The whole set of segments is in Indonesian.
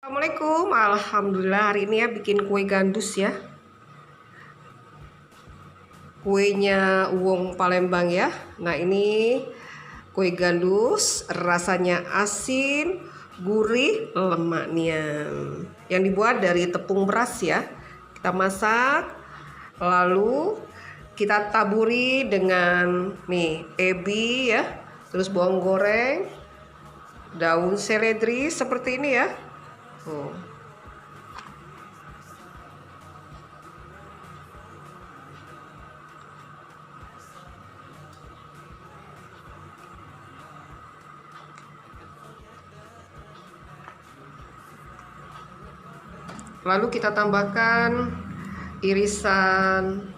Assalamualaikum, alhamdulillah hari ini ya bikin kue gandus ya. Kuenya Wong Palembang ya. Nah ini kue gandus rasanya asin, gurih, lemaknya. Yang dibuat dari tepung beras ya. Kita masak, lalu kita taburi dengan nih ebi ya, terus bawang goreng, daun seledri seperti ini ya. Lalu kita tambahkan irisan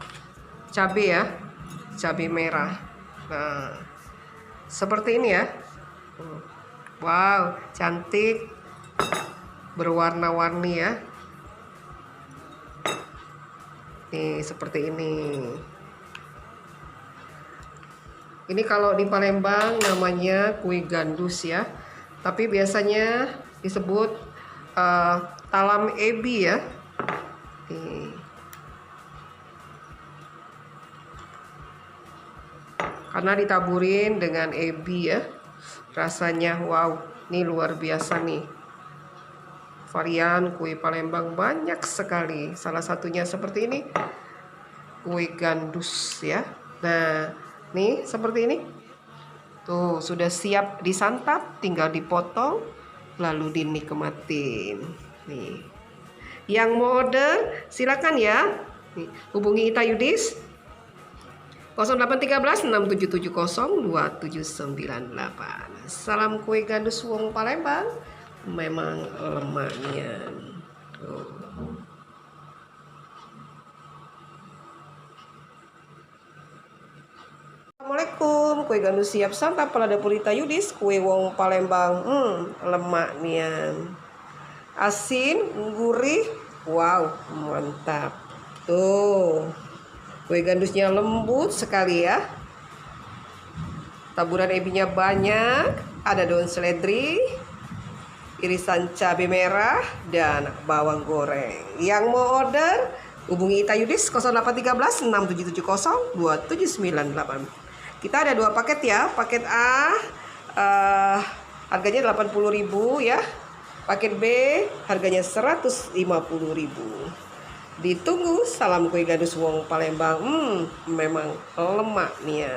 cabai ya, cabai merah. Nah, seperti ini ya. Wow, cantik, berwarna-warni ya. Nih, seperti ini. Ini kalau di Palembang namanya kue gandus ya. Tapi biasanya disebut talam ebi ya. Nih. Karena ditaburin dengan ebi ya. Rasanya wow, ini luar biasa nih. Varian kue Palembang banyak sekali. Salah satunya seperti ini, kue gandus ya. Nah, nih seperti ini. Tuh, sudah siap disantap, tinggal dipotong lalu dinikmatin. Nih. Yang mau order silakan ya. Nih, hubungi Ita Yudis 0813 6770 2798. Salam kue gandus Wong Palembang. Memang lemaknya. Assalamualaikum, kue gandus siap santap pada dapur Ita Yudis, kue Wong Palembang. Lemaknya asin, gurih, wow, mantap. Tuh, kue gandusnya lembut sekali ya. Taburan ebinya banyak, ada daun seledri, irisan cabai merah, dan bawang goreng. Yang mau order, hubungi Ita Yudis 0813 6770 2798. Kita ada 2 paket ya. Paket A harganya 80.000 ya. Paket B harganya 150.000. Ditunggu. Salam kue gandus Wong Palembang. Memang lemaknya.